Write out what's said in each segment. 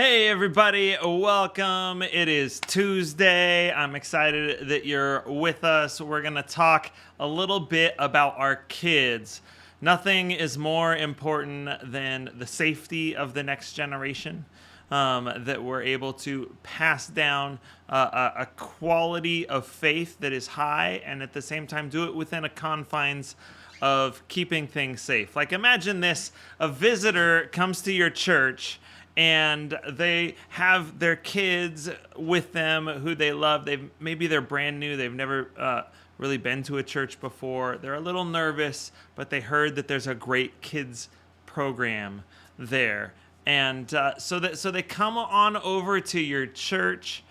Hey everybody, welcome. It is Tuesday. I'm excited that you're with us. We're going to talk a little bit about our kids. Nothing is more important than the safety of the next generation. That we're able to pass down a quality of faith that is high and at the same time do it within a confines of keeping things safe. Like imagine this, a visitor comes to your church and they have their kids with them who they love. Maybe they're brand new. They've never really been to a church before. They're a little nervous, but they heard that there's a great kids program there, and so they come on over to your church,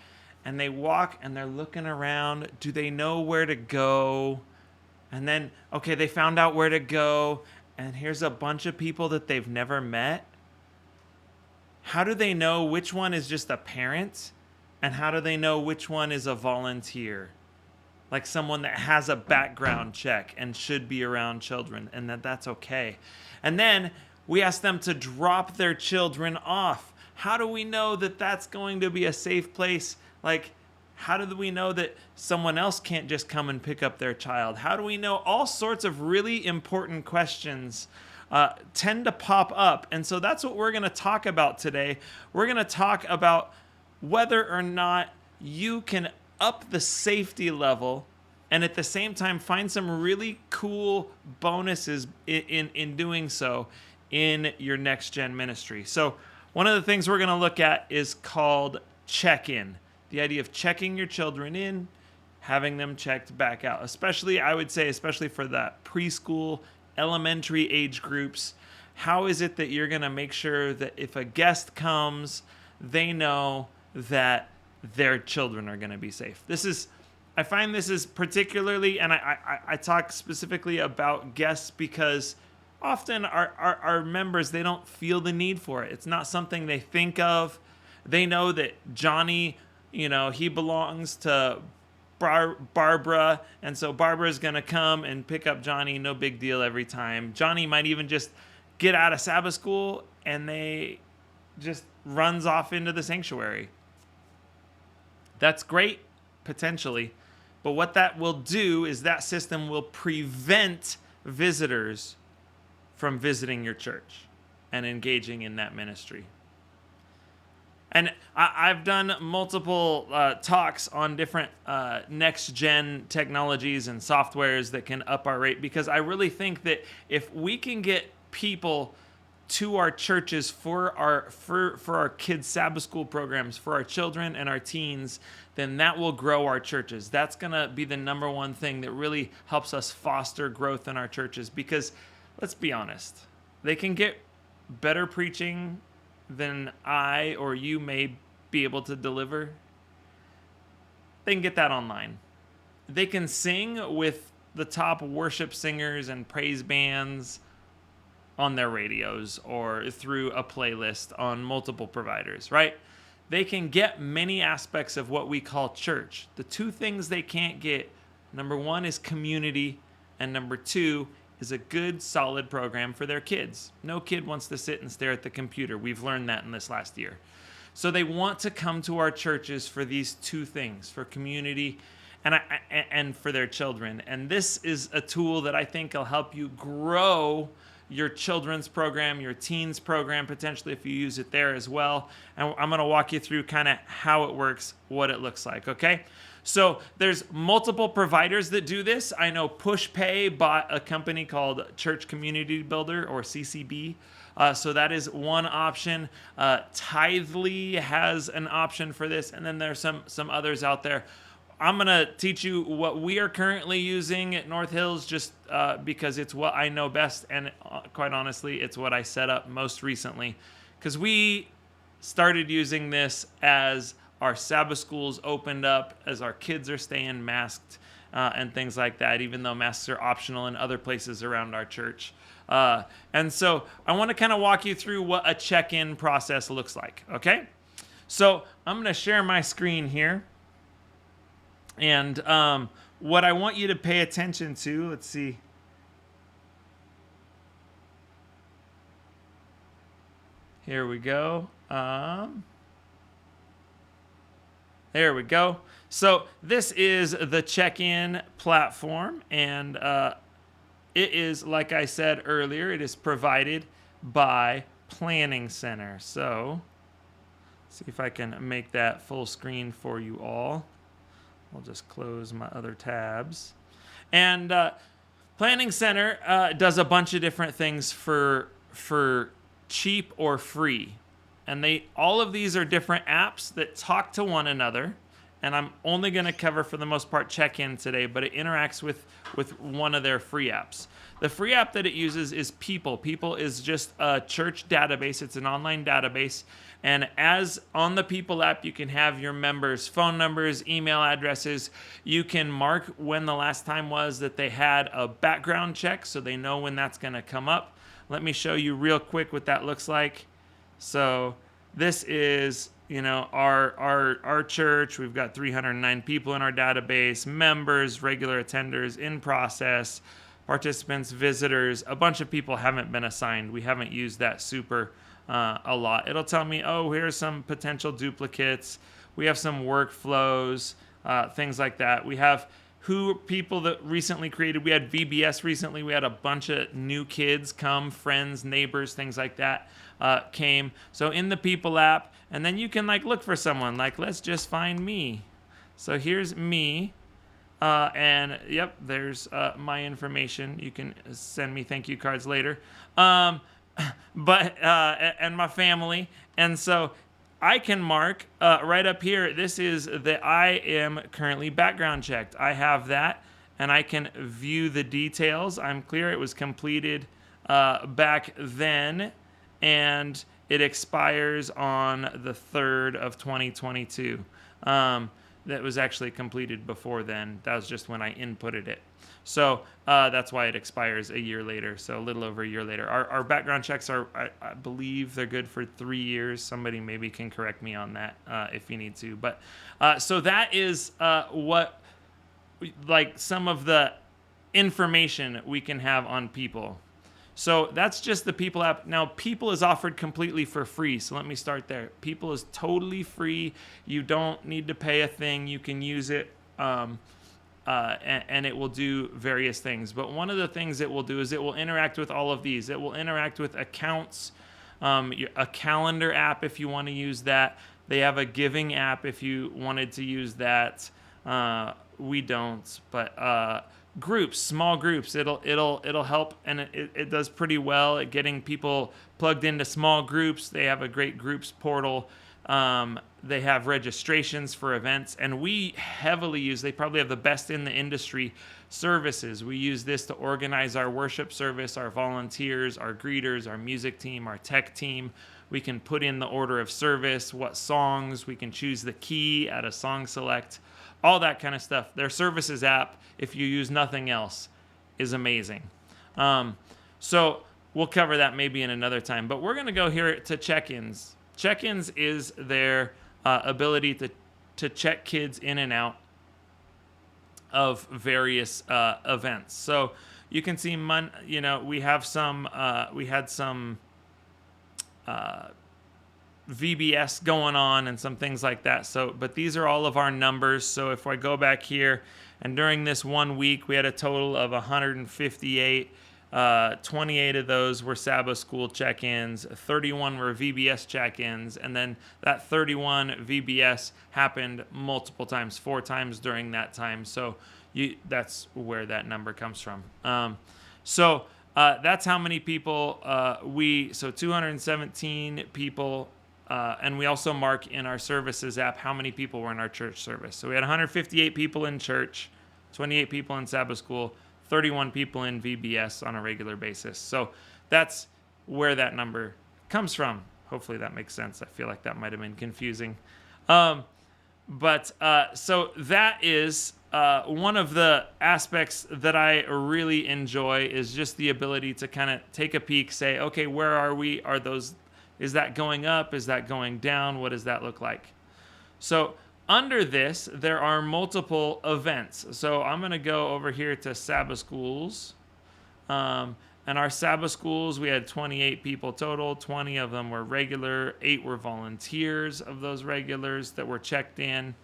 and they walk and they're looking around. Do they know where to go? And then okay, they found out where to go, and here's a bunch of people that they've never met. How do they know which one is just a parent? And how do they know which one is a volunteer? Like someone that has a background check and should be around children, and that's okay. And then we ask them to drop their children off. How do we know that that's going to be a safe place? Like, how do we know that someone else can't just come and pick up their child? How do we know? All sorts of really important questions tend to pop up. And so that's what we're going to talk about today. We're going to talk about whether or not you can up the safety level and at the same time find some really cool bonuses in doing so in your next gen ministry. So one of the things we're going to look at is called check-in. The idea of checking your children in, having them checked back out, especially, I would say, especially for that preschool, elementary age groups. How is it that you're going to make sure that if a guest comes, they know that their children are going to be safe? I find this is particularly, and I talk specifically about guests because often our members, they don't feel the need for it. It's not something they think of. They know that Johnny, he belongs to Barbara, and so Barbara's going to come and pick up Johnny, no big deal every time. Johnny might even just get out of Sabbath school and they just runs off into the sanctuary. That's great, potentially, but what that will do is that system will prevent visitors from visiting your church and engaging in that ministry. And I've done multiple talks on different next-gen technologies and softwares that can up our rate, because I really think that if we can get people to our churches for our kids' Sabbath school programs, for our children and our teens, then that will grow our churches. That's going to be the number one thing that really helps us foster growth in our churches, because let's be honest, they can get better preaching than I or you may be able to deliver. They can get that online. They can sing with the top worship singers and praise bands on their radios or through a playlist on multiple providers, right? They can get many aspects of what we call church. The two things they can't get, number one is community, and number two is a good, solid program for their kids. No kid wants to sit and stare at the computer. We've learned that in this last year. So they want to come to our churches for these two things, for community and for their children. And this is a tool that I think will help you grow your children's program, your teens program, potentially if you use it there as well. And I'm going to walk you through kind of how it works, what it looks like, okay? So there's multiple providers that do this. I know PushPay bought a company called Church Community Builder, or CCB. So that is one option. Tithely has an option for this, and then there's some others out there. I'm going to teach you what we are currently using at North Hills, just because it's what I know best, and quite honestly, it's what I set up most recently, because we started using this as our Sabbath schools opened up, as our kids are staying masked and things like that, even though masks are optional in other places around our church. And so I want to kind of walk you through what a check-in process looks like, okay? So I'm going to share my screen here. And what I want you to pay attention to, let's see. Here we go. There we go. So this is the check-in platform, and it is, like I said earlier, it is provided by Planning Center. So see if I can make that full screen for you all. I'll just close my other tabs. And Planning Center does a bunch of different things for cheap or free. And all of these are different apps that talk to one another. And I'm only going to cover, for the most part, Check-In today, but it interacts with one of their free apps. The free app that it uses is People. People is just a church database. It's an online database. And as on the People app, you can have your members' phone numbers, email addresses. You can mark when the last time was that they had a background check, so they know when that's going to come up. Let me show you real quick what that looks like. So this is, our church. We've got 309 people in our database, members, regular attenders, in process, participants, visitors. A bunch of people haven't been assigned. We haven't used that super a lot. It'll tell me, oh, here's some potential duplicates. We have some workflows, things like that. We have people that recently created. We had VBS recently. We had a bunch of new kids come, friends, neighbors, things like that came. So in the People app, and then you can look for someone. Let's just find me. So here's me. And yep, there's my information. You can send me thank you cards later. And my family. And so I can mark right up here. This is that I am currently background checked. I have that, and I can view the details. I'm clear it was completed back then, and it expires on the 3rd of 2022. That was actually completed before then. That was just when I inputted it. So that's why it expires a year later, so a little over a year later. Our background checks are, I believe they're good for 3 years. Somebody maybe can correct me on that if you need to. But so that is some of the information we can have on People. So that's just the People app. Now, People is offered completely for free, so let me start there. People is totally free. You don't need to pay a thing. You can use it. And it will do various things. But one of the things it will do is it will interact with all of these. It will interact with accounts, a calendar app if you want to use that. They have a giving app if you wanted to use that. We don't, but groups, small groups, it'll help, and it does pretty well at getting people plugged into small groups. They have a great groups portal. They have registrations for events, and we heavily use, they probably have the best in the industry, services. We use this to organize our worship service, our volunteers, our greeters, our music team, our tech team. We can put in the order of service, what songs, we can choose the key at a song select, all that kind of stuff. Their services app, if you use nothing else, is amazing. So we'll cover that maybe in another time, but we're going to go here to check-ins. Check-ins is their ability to check kids in and out of various events. So you can see, we have some, we had some VBS going on and some things like that. So, but these are all of our numbers. So if I go back here, and during this 1 week, we had a total of 158. 28 of those were Sabbath school check-ins, 31 were VBS check-ins, and then that 31 VBS happened multiple times, 4 times during that time. So that's where that number comes from. So that's how many people so 217 people, and we also mark in our services app how many people were in our church service. So we had 158 people in church, 28 people in Sabbath school, 31 people in VBS on a regular basis. So that's where that number comes from. Hopefully that makes sense. I feel like that might have been confusing. So that is one of the aspects that I really enjoy, is just the ability to kind of take a peek, say, okay, where are we? Is that going up? Is that going down? What does that look like? So under this, there are multiple events. So I'm going to go over here to Sabbath schools. And our Sabbath schools, we had 28 people total. 20 of them were regular. 8 were volunteers of those regulars that were checked in.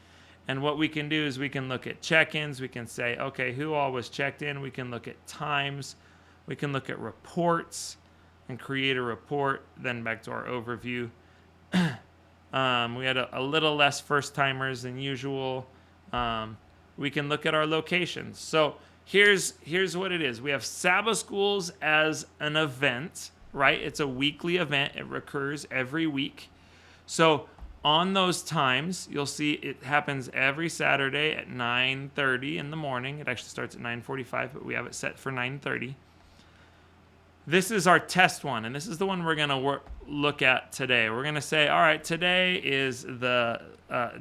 And what we can do is we can look at check-ins. We can say, okay, who all was checked in? We can look at times. We can look at reports and create a report. Then back to our overview. We had a little less first-timers than usual. We can look at our locations. So here's what it is. We have Sabbath schools as an event, right? It's a weekly event. It recurs every week. So on those times, you'll see it happens every Saturday at 9:30 in the morning. It actually starts at 9:45, but we have it set for 9:30. This is our test one, and this is the one we're going to look at today. We're going to say, all right, today is the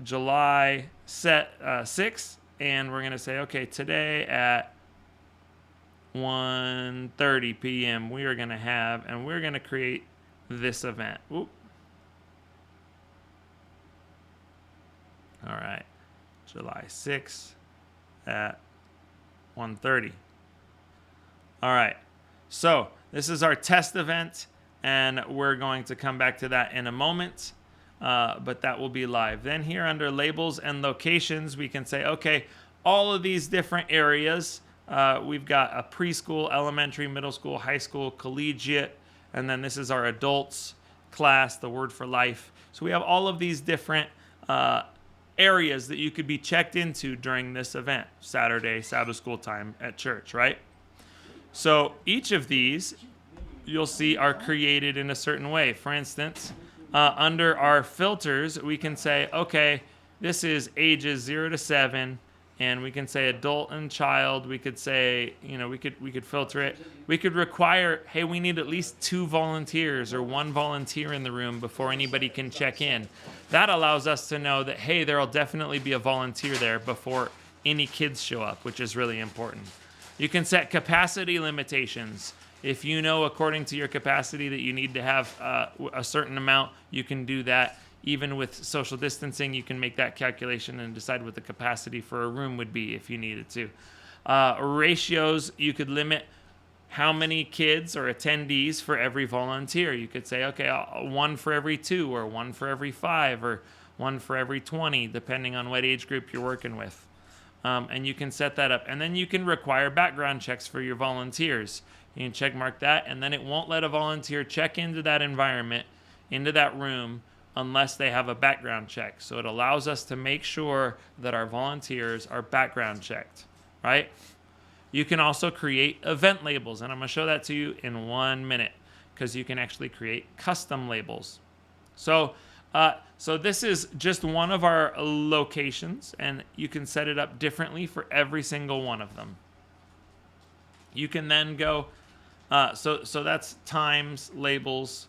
July 6th, and we're going to say, okay, today at 1:30 p.m. we are going to have, and we're going to create this event. Oop. All right, July 6th at 1:30. All right, so this is our test event, and we're going to come back to that in a moment, but that will be live. Then here under labels and locations, we can say, okay, all of these different areas, we've got a preschool, elementary, middle school, high school, collegiate, and then this is our adults class, the Word for Life. So we have all of these different areas that you could be checked into during this event, Saturday, Sabbath school time at church, right? So each of these, you'll see, are created in a certain way. For instance, under our filters, we can say, okay, this is ages 0 to 7, and we can say adult and child. We could say, we could filter it. We could require, hey, we need at least 2 volunteers or 1 volunteer in the room before anybody can check in. That allows us to know that, hey, there'll definitely be a volunteer there before any kids show up, which is really important. You can set capacity limitations. If you know according to your capacity that you need to have a certain amount, you can do that. Even with social distancing, you can make that calculation and decide what the capacity for a room would be if you needed to. Ratios, you could limit how many kids or attendees for every volunteer. You could say, okay, 1 for every 2, or 1 for every 5, or 1 for every 20, depending on what age group you're working with. And you can set that up. And then you can require background checks for your volunteers. You can check mark that, and then it won't let a volunteer check into that environment, into that room, unless they have a background check. So it allows us to make sure that our volunteers are background checked, right? You can also create event labels, and I'm going to show that to you in 1 minute, because you can actually create custom labels. So this is just one of our locations, and you can set it up differently for every single one of them. You can then go, so that's times, labels,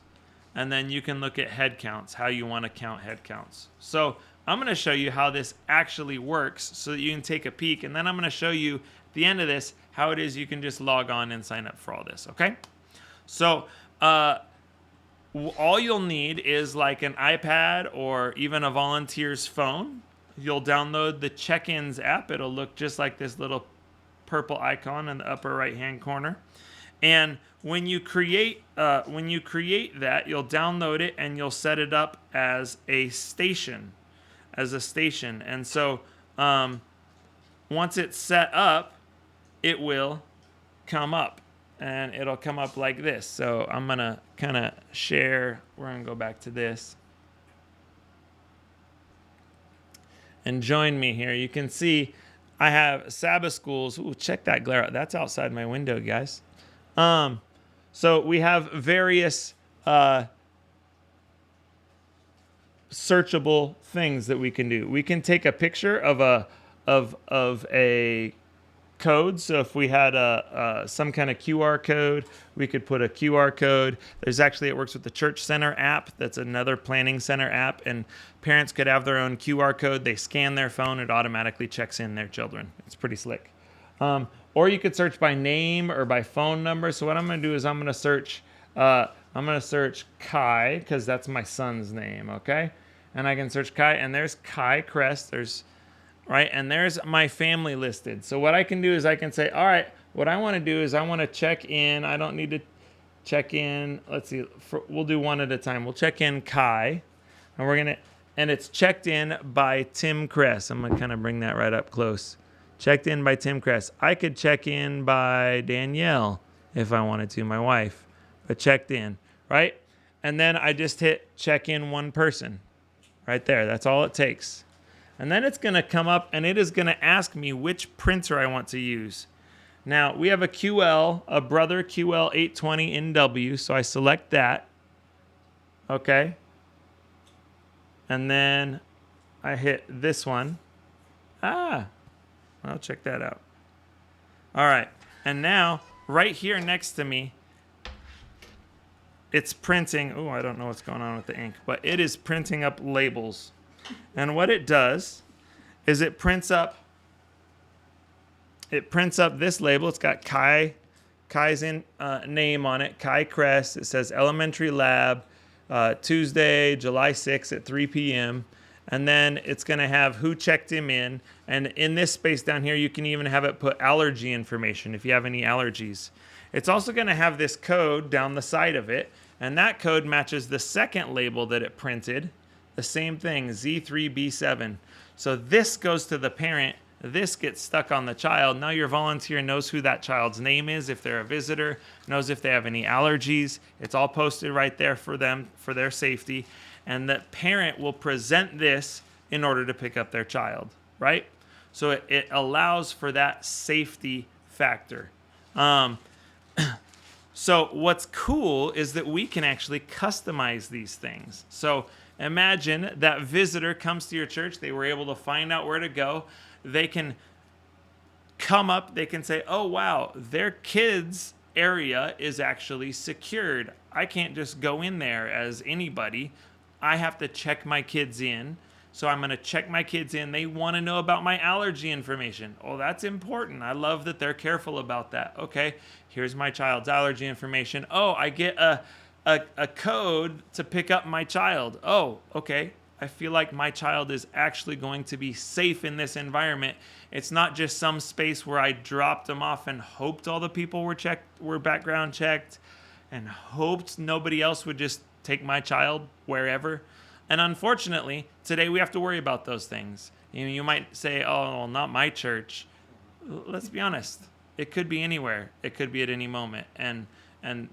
and then you can look at head counts, how you want to count head counts. So I'm going to show you how this actually works so that you can take a peek, and then I'm going to show you at the end of this how it is you can just log on and sign up for all this, okay? So all you'll need is like an iPad or even a volunteer's phone. You'll download the Check-ins app. It'll look just like this little purple icon in the upper right-hand corner. And when you create that, you'll download it and you'll set it up as a station, And so once it's set up, it will come up, and it'll come up like this. So I'm gonna kind of share. We're gonna go back to this and join me here. You can see I have Sabbath schools. Ooh, check that glare out. That's outside my window, guys. So we have various searchable things that we can do. We can take a picture of a code. So if we had some kind of QR code, we could put a QR code. There's actually, it works with the Church Center app. That's another planning center app, and parents could have their own QR code. They scan their phone, it automatically checks in their children. It's pretty slick. Or you could search by name or by phone number. So what I'm going to do is I'm going to search Kai, because that's my son's name, okay? And I can search Kai, and there's Kai Crest. Right, and there's my family listed. So what I can do is I can say, all right, what I want to do is I want to check in. I don't need to check in. Let's see. We'll do one at a time. We'll check in Kai, and we're going to and it's checked in by Tim Kress. I'm going to kind of bring that right up close. Checked in by Tim Kress. I could check in by Danielle if I wanted to, my wife, but checked in, right? And then I just hit check in one person right there. That's all it takes. And then it's going to come up and it is going to ask me which printer I want to use. Now, we have a QL, a Brother QL 820NW, so I select that. Okay. And then I hit this one. I'll check that out. All right. And now, right here next to me, it's printing. Oh, I don't know what's going on with the ink, but it is printing up labels. And what it does is it prints up this label. It's got Kai's name on it, Kai Kress. It says Elementary Lab, Tuesday, July 6th at 3 p.m. And then it's going to have who checked him in. And in this space down here, you can even have it put allergy information if you have any allergies. It's also going to have this code down the side of it. And that code matches the second label that it printed. The same thing, Z3B7. So this goes to the parent. This gets stuck on the child. Now your volunteer knows who that child's name is if they're a visitor, knows if they have any allergies. It's all posted right there for them, for their safety. And the parent will present this in order to pick up their child, right? So it allows for that safety factor. So what's cool is that we can actually customize these things. So imagine that visitor comes to your church. They were able to find out where to go. They can come up. They can say, oh, wow, their kids' area is actually secured. I can't just go in there as anybody. I have to check my kids in. So I'm going to check my kids in. They want to know about my allergy information. Oh, that's important. I love that they're careful about that. Okay, here's my child's allergy information. Oh, I get a code to pick up my child. Oh, okay. I feel like my child is actually going to be safe in this environment. It's not just some space where I dropped them off and hoped all the people were background checked and hoped nobody else would just take my child wherever. And unfortunately, today we have to worry about those things. You might say, oh, well, not my church. Let's be honest. It could be anywhere. It could be at any moment. And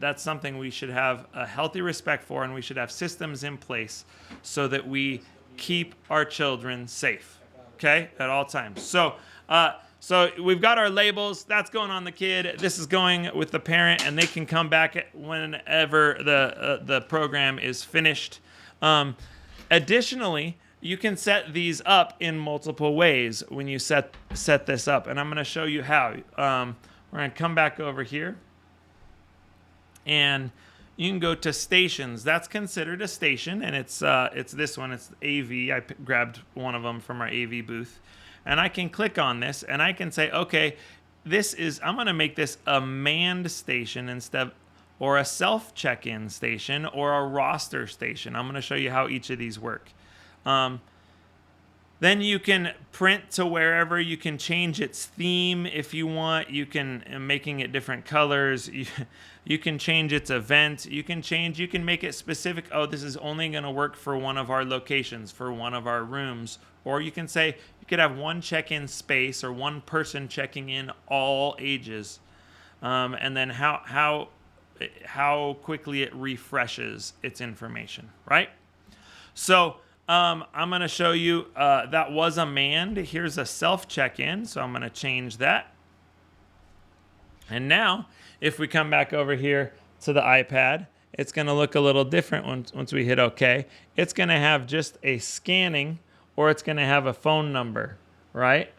that's something we should have a healthy respect for, and we should have systems in place so that we keep our children safe, okay, at all times. So we've got our labels. That's going on the kid. This is going with the parent, and they can come back whenever the program is finished. Additionally, you can set these up in multiple ways when you set this up, and I'm going to show you how. We're going to come back over here, and you can go to stations. That's considered a station, and it's this one. It's AV. I grabbed one of them from our AV booth, and I can click on this, and I can say, okay, I'm going to make this a manned station instead, or a self-check-in station, or a roster station. I'm going to show you how each of these work. Then you can print to wherever. You can change its theme if you want. You can making it different colors. You can change its event. You can make it specific. Oh, this is only going to work for one of our locations, for one of our rooms. Or you can say you could have one check-in space or one person checking in all ages. And then how quickly it refreshes its information, right? So I'm going to show you that was a manned. Here's a self check-in, so I'm going to change that. And now, if we come back over here to the iPad, it's going to look a little different once we hit OK. It's going to have just a scanning, or it's going to have a phone number, right?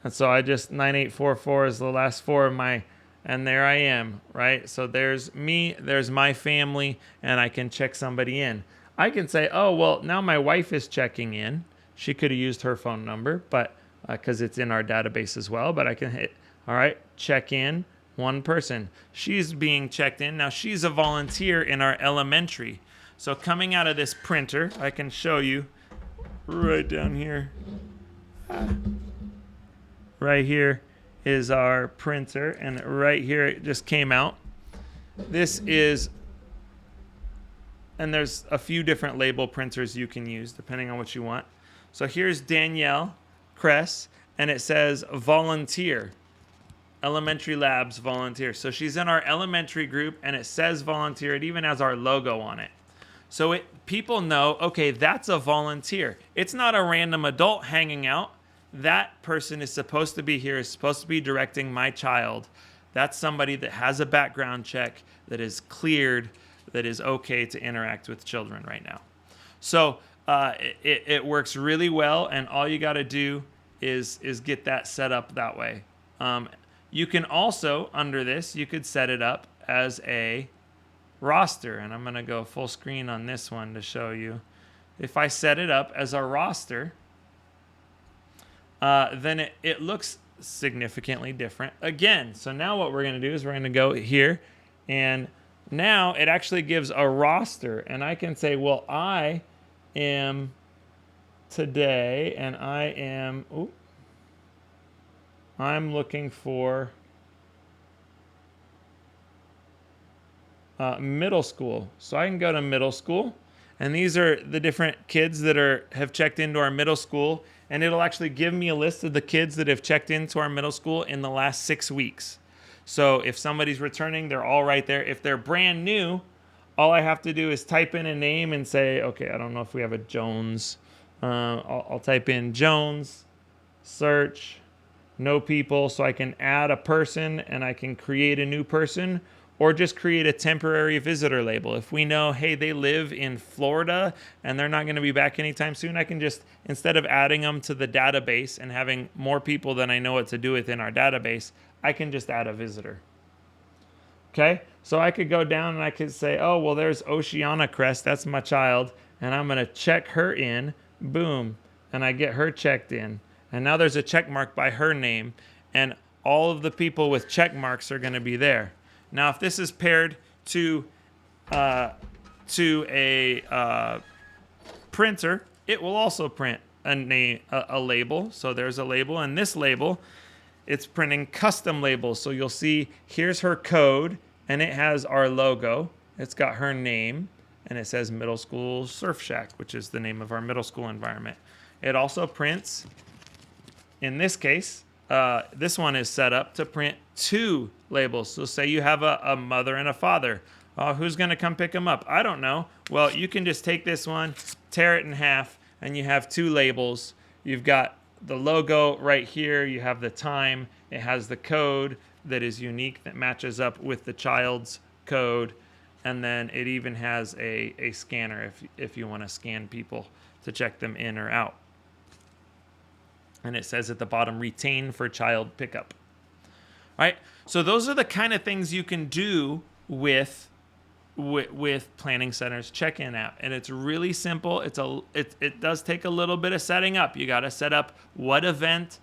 And so 9844 is the last four of my, and there I am, right? So there's me, there's my family, and I can check somebody in. I can say, oh, well, now my wife is checking in. She could have used her phone number, but because it's in our database as well. But I can hit, all right, check in, one person. She's being checked in. Now, she's a volunteer in our elementary. So coming out of this printer, I can show you right down here. Right here is our printer, and right here it just came out. This is And there's a few different label printers you can use depending on what you want. So here's Danielle Kress, and it says volunteer. Elementary Labs volunteer. So she's in our elementary group, and it says volunteer. It even has our logo on it. So people know, okay, that's a volunteer. It's not a random adult hanging out. That person is supposed to be here, is supposed to be directing my child. That's somebody that has a background check, that is cleared, that is okay to interact with children right now. So it works really well, and all you got to do is get that set up that way. You can also, under this, you could set it up as a roster, and I'm going to go full screen on this one to show you. If I set it up as a roster, then it looks significantly different again. So now what we're going to do is we're going to go here, and now it actually gives a roster, and I can say, well, I am today, and I'm looking for middle school. So I can go to middle school, and these are the different kids that have checked into our middle school, and it'll actually give me a list of the kids that have checked into our middle school in the last 6 weeks. So if somebody's returning, they're all right there. If they're brand new, all I have to do is type in a name and say, okay, I don't know if we have a Jones. I'll type in Jones, search, no people, so I can add a person and I can create a new person, or just create a temporary visitor label. If we know, hey, they live in Florida and they're not going to be back anytime soon, I can just, instead of adding them to the database and having more people than I know what to do with in our database, I can just add a visitor. Okay, so I could go down and I could say, oh, well, there's Oceana Crest, that's my child, and I'm going to check her in, boom, and I get her checked in. And now there's a check mark by her name, and all of the people with check marks are going to be there. Now, if this is paired to a printer, it will also print a label. So there's a label, and this label, it's printing custom labels. So you'll see here's her code, and it has our logo. It's got her name, and it says Middle School Surf Shack, which is the name of our middle school environment. It also prints, in this case, this one is set up to print 2 labels. So say you have a mother and a father. Who's going to come pick them up? I don't know. Well, you can just take this one, tear it in half, and you have 2 labels. You've got the logo right here. You have the time. It has the code that is unique that matches up with the child's code. And then it even has a scanner if you want to scan people to check them in or out. And it says at the bottom, retain for child pickup. All right, so those are the kind of things you can do with Planning Center's check-in app, and it's really simple. It does take a little bit of setting up. You got to set up what event,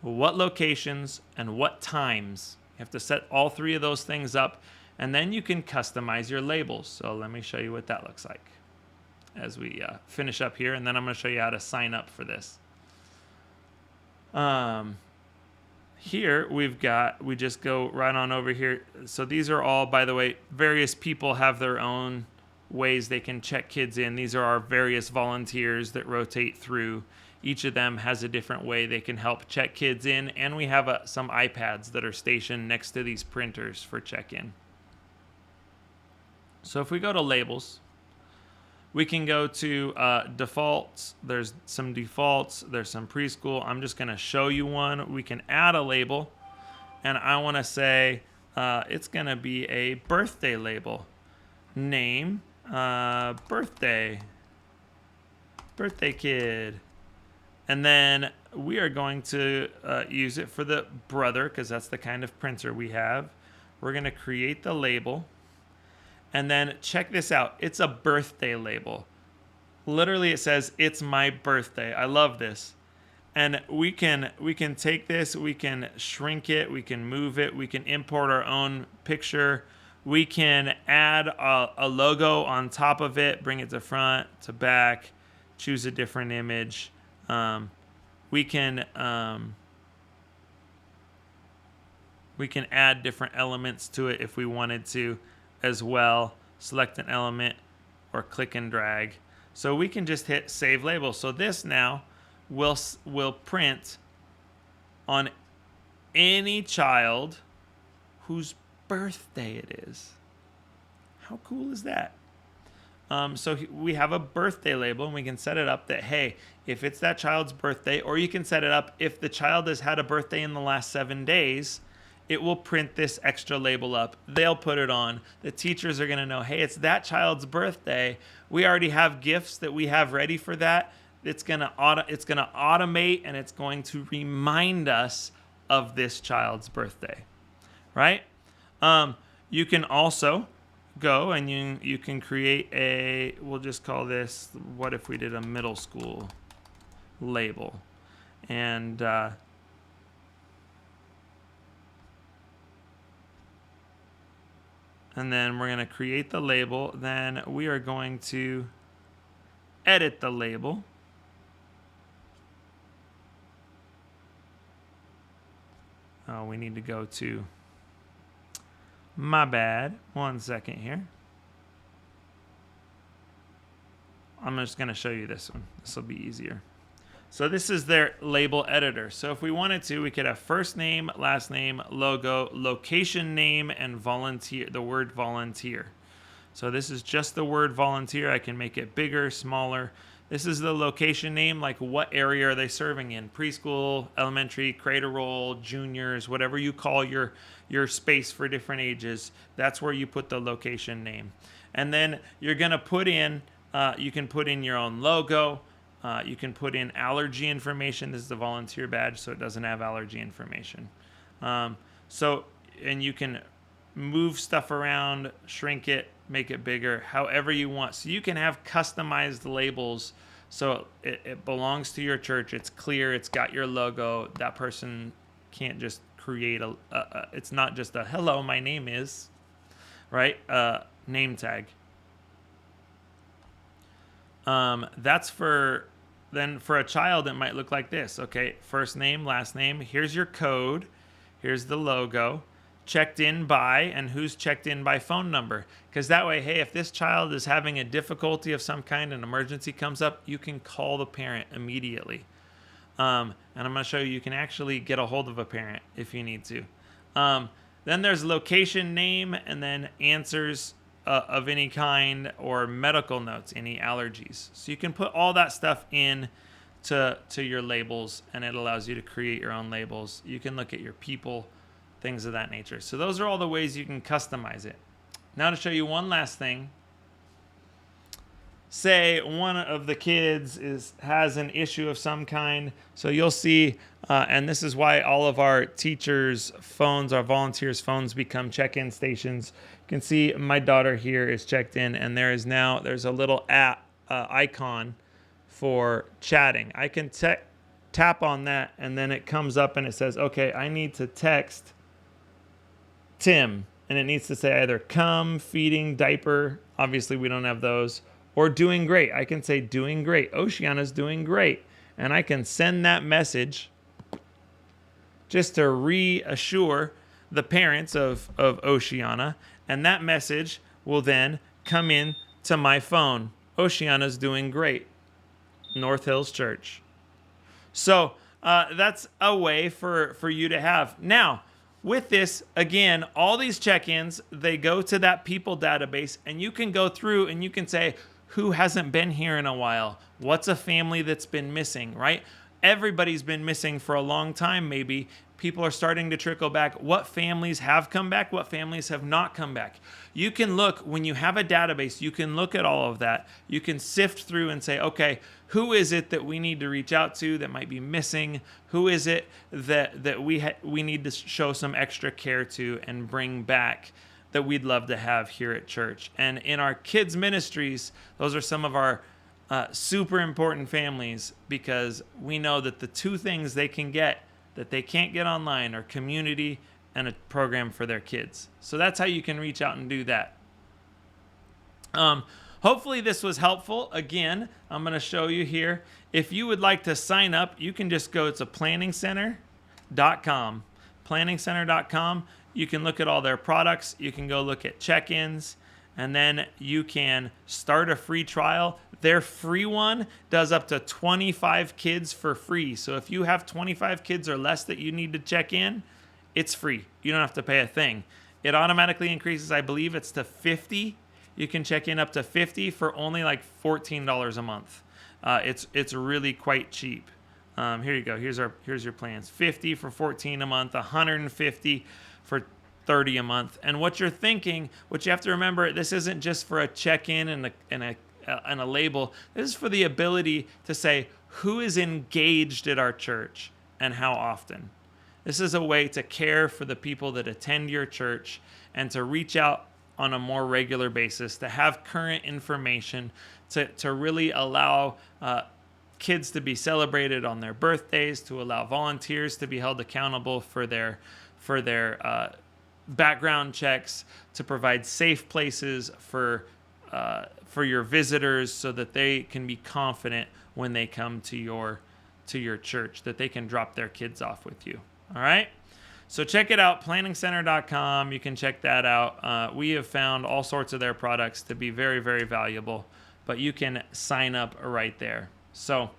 what locations, and what times. You have to set all 3 of those things up, and then you can customize your labels. So let me show you what that looks like as we finish up here, and then I'm going to show you how to sign up for this. Here we just go right on over here. So these are all, by the way, various people have their own ways they can check kids in. These are our various volunteers that rotate through. Each of them has a different way they can help check kids in, and we have some iPads that are stationed next to these printers for check-in. So if we go to labels, we can go to defaults. There's some defaults. There's some preschool. I'm just going to show you one. We can add a label, and I want to say it's going to be a birthday label. Name, birthday kid. And then we are going to use it for the brother because that's the kind of printer we have. We're going to create the label. And then check this out. It's a birthday label. Literally, it says, it's my birthday. I love this. And we can take this, we can shrink it, we can move it, we can import our own picture. We can add a logo on top of it, bring it to front, to back, choose a different image. We can add different elements to it if we wanted to as well. Select an element or click and drag. So we can just hit save label. So this now will print on any child whose birthday it is. How cool is that? So we have a birthday label, and we can set it up that, hey, if it's that child's birthday, or you can set it up if the child has had a birthday in the last 7 days, it will print this extra label up. They'll put it on. The teachers are going to know, hey, it's that child's birthday. We already have gifts that we have ready for that. It's going to automate, and it's going to remind us of this child's birthday, right? You can also go and you can create we'll just call this, what if we did a middle school label? And then we're going to create the label. Then we are going to edit the label. Oh, we need to go to, my bad, 1 second here. I'm just going to show you this one. This will be easier. So this is their label editor. So if we wanted to, we could have first name, last name, logo, location name, and volunteer, the word volunteer. So this is just the word volunteer. I can make it bigger, smaller. This is the location name, like what area are they serving in? Preschool, elementary, cradle-roll, juniors, whatever you call your space for different ages. That's where you put the location name. And then you're going to put in, you can put in your own logo. You can put in allergy information. This is the volunteer badge, so it doesn't have allergy information. And you can move stuff around, shrink it, make it bigger, however you want. So you can have customized labels so it belongs to your church. It's clear. It's got your logo. That person can't just create it's not just a hello, my name is, right? Name tag. That's for a child, it might look like this. Okay, first name, last name. Here's your code. Here's the logo. Checked in by, and who's checked in by phone number. Because that way, hey, if this child is having a difficulty of some kind, an emergency comes up, you can call the parent immediately. And I'm going to show you can actually get a hold of a parent if you need to. Then there's location name, and then answers of any kind, or medical notes, any allergies. So you can put all that stuff in to your labels, and it allows you to create your own labels. You can look at your people, things of that nature. So those are all the ways you can customize it. Now to show you one last thing. Say one of the kids has an issue of some kind. So you'll see, and this is why all of our teachers' phones, our volunteers' phones become check-in stations. You can see my daughter here is checked in, and there's a little app icon for chatting. I can tap on that, and then it comes up and it says, okay, I need to text Tim, and it needs to say either come, feeding, diaper. Obviously, we don't have those. Or doing great. I can say doing great. Oceana's doing great. And I can send that message just to reassure the parents of Oceana. And that message will then come in to my phone. Oceana's doing great. North Hills Church. So that's a way for you to have. Now, with this, again, all these check-ins, they go to that people database, and you can go through and you can say, who hasn't been here in a while? What's a family that's been missing, right? Everybody's been missing for a long time, maybe. People are starting to trickle back. What families have come back? What families have not come back? You can look, when you have a database, you can look at all of that. You can sift through and say, okay, who is it that we need to reach out to that might be missing? Who is it that we need to show some extra care to and bring back that we'd love to have here at church? And in our kids' ministries, those are some of our super important families, because we know that the two things they can get that they can't get online are community and a program for their kids. So that's how you can reach out and do that. Hopefully this was helpful. Again, I'm going to show you here. If you would like to sign up, you can just go to planningcenter.com. Planningcenter.com. You can look at all their products. You can go look at check-ins. and then you can start a free trial. Their free one does up to 25 kids for free. So if you have 25 kids or less that you need to check in, it's free. You don't have to pay a thing. It automatically increases, I believe it's to 50. You can check in up to 50 for only like $14 a month. It's really quite cheap. Here you go. Here's your plans. 50 for 14 a month, 150 for 30 a month. And what you're thinking, what you have to remember, this isn't just for a check-in and a label. This is for the ability to say who is engaged at our church and how often. This is a way to care for the people that attend your church and to reach out on a more regular basis, to have current information, to really allow kids to be celebrated on their birthdays, to allow volunteers to be held accountable for their background checks, to provide safe places for your visitors so that they can be confident when they come to your church, that they can drop their kids off with you. All right? So check it out, planningcenter.com. You can check that out. We have found all sorts of their products to be very, very valuable, but you can sign up right there. So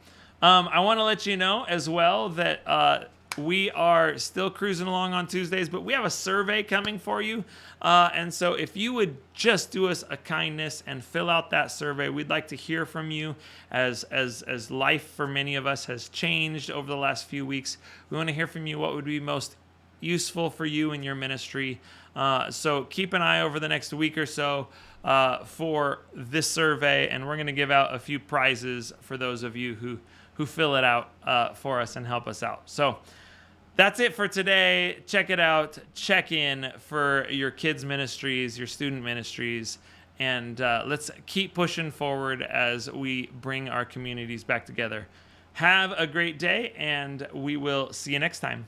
I want to let you know as well that we are still cruising along on Tuesdays, but we have a survey coming for you. And so if you would just do us a kindness and fill out that survey, we'd like to hear from you as life for many of us has changed over the last few weeks. We want to hear from you what would be most useful for you in your ministry. So keep an eye over the next week or so for this survey, and we're going to give out a few prizes for those of you who fill it out for us and help us out. So that's it for today. Check it out. Check in for your kids' ministries, your student ministries, and let's keep pushing forward as we bring our communities back together. Have a great day, and we will see you next time.